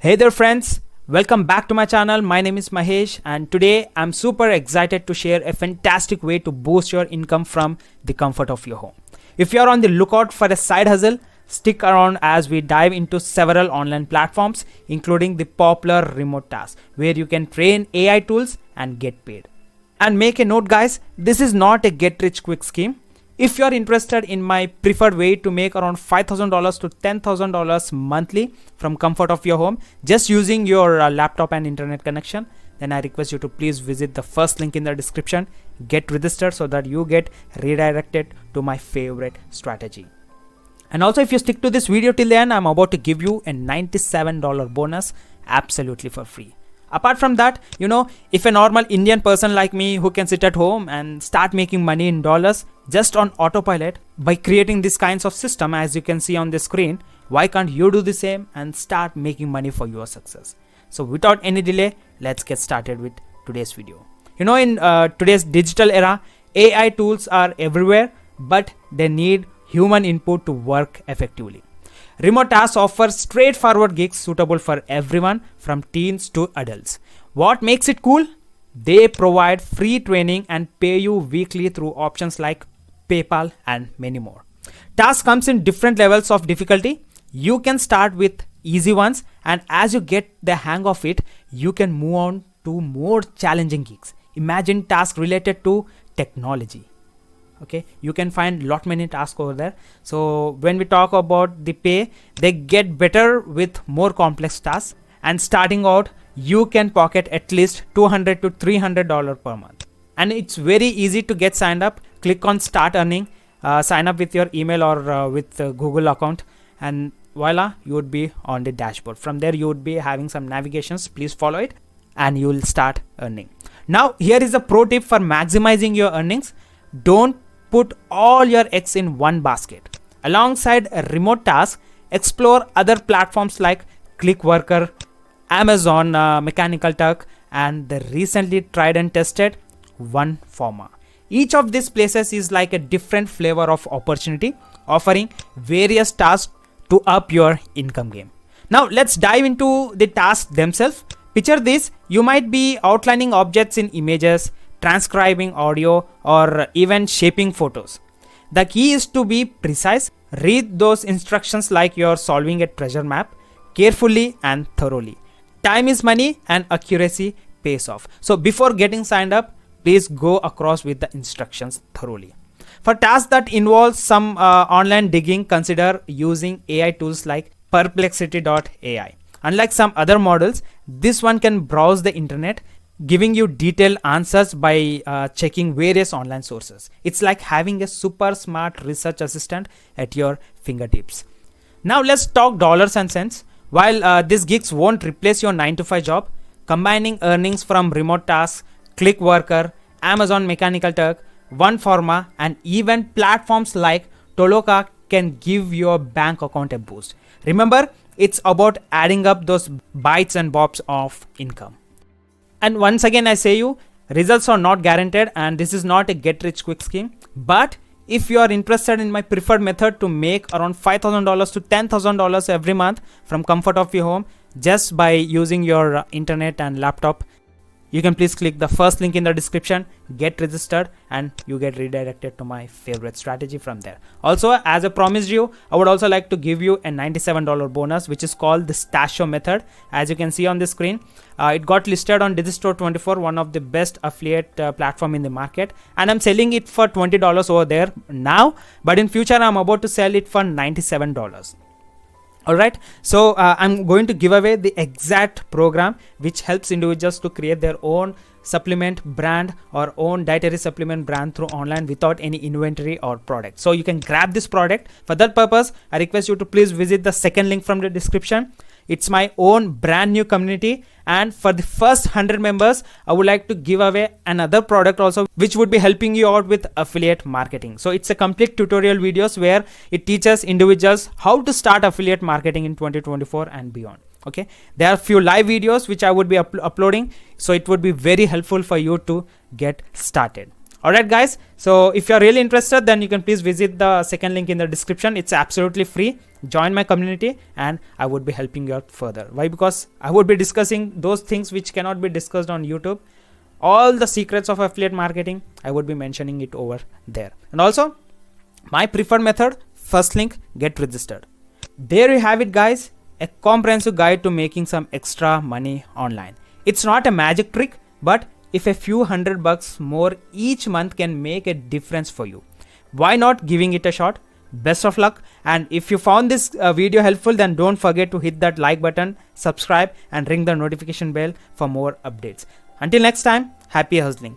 Hey there friends, welcome back to my channel. My name is Mahesh and today I'm super excited to share a fantastic way to boost your income from the comfort of your home. If you're on the lookout for a side hustle, stick around as we dive into several online platforms including the popular Remotetask where you can train AI tools and get paid. And make a note guys, this is not a get rich quick scheme. If you are interested in my preferred way to make around $5,000 to $10,000 monthly from comfort of your home just using your laptop and internet connection, then I request you to please visit the first link in the description, get registered so that you get redirected to my favorite strategy. And also if you stick to this video till the end, I'm about to give you a $97 bonus absolutely for free. Apart from that, if a normal Indian person like me who can sit at home and start making money in dollars just on autopilot by creating these kinds of system as you can see on the screen, why can't you do the same and start making money for your success? So without any delay, let's get started with today's video. In today's digital era, AI tools are everywhere, but they need human input to work effectively. Remotetask offers straightforward gigs suitable for everyone from teens to adults. What makes it cool? They provide free training and pay you weekly through options like PayPal and many more. Task comes in different levels of difficulty. You can start with easy ones, and as you get the hang of it, you can move on to more challenging gigs. Imagine tasks related to technology. Okay, you can find lot many tasks over there. So when we talk about the pay, they get better with more complex tasks, and starting out you can pocket at least $200 to $300 per month, and it's very easy to get signed up. Click on start earning, sign up with your email or with Google account, and voila, you would be on the dashboard. From there you would be having some navigations. Please follow it and you will start earning. Now here is a pro tip for maximizing your earnings. Don't put all your eggs in one basket. Alongside a Remotetask, explore other platforms like Clickworker, Amazon Mechanical Turk, and the recently tried and tested OneForma. Each of these places is like a different flavor of opportunity, offering various tasks to up your income game. Now let's dive into the tasks themselves. Picture this: you might be outlining objects in images, transcribing audio, or even shaping photos. The key is to be precise. Read those instructions like you're solving a treasure map carefully and thoroughly. Time is money and accuracy pays off. So before getting signed up, please go across with the instructions thoroughly. For tasks that involve some online digging, consider using AI tools like perplexity.ai. Unlike some other models, this one can browse the internet, giving you detailed answers by checking various online sources. It's like having a super smart research assistant at your fingertips. Now let's talk dollars and cents. While these gigs won't replace your 9 to 5 job, combining earnings from Remotetask, Clickworker, Amazon Mechanical Turk, OneForma, and even platforms like Toloka can give your bank account a boost. Remember, it's about adding up those bytes and bobs of income. And once again I say you, results are not guaranteed and this is not a get rich quick scheme. But if you are interested in my preferred method to make around $5,000 to $10,000 every month from comfort of your home just by using your internet and laptop, you can please click the first link in the description, get registered, and you get redirected to my favorite strategy from there. Also, as I promised you, I would also like to give you a $97 bonus, which is called the Stasho method. As you can see on the screen, it got listed on Digistore24, one of the best affiliate platform in the market, and I'm selling it for $20 over there now, but in future I'm about to sell it for $97. Alright, so I'm going to give away the exact program which helps individuals to create their own supplement brand or own dietary supplement brand through online without any inventory or product. So you can grab this product. For that purpose, I request you to please visit the second link from the description. It's my own brand new community, and for the first 100 members I would like to give away another product also which would be helping you out with affiliate marketing. So it's a complete tutorial videos where it teaches individuals how to start affiliate marketing in 2024 and beyond. Okay, there are few live videos which I would be uploading, so it would be very helpful for you to get started. Alright guys, so if you're really interested, then you can please visit the second link in the description. It's absolutely free. Join my community and I would be helping you out further. Why? Because I would be discussing those things which cannot be discussed on YouTube. All the secrets of affiliate marketing, I would be mentioning it over there. And also my preferred method, first link, get registered. There you have it guys, a comprehensive guide to making some extra money online. It's not a magic trick, but if a few $100 more each month can make a difference for you, why not giving it a shot? Best of luck. And if you found this video helpful, then don't forget to hit that like button, subscribe and ring the notification bell for more updates. Until next time, happy hustling.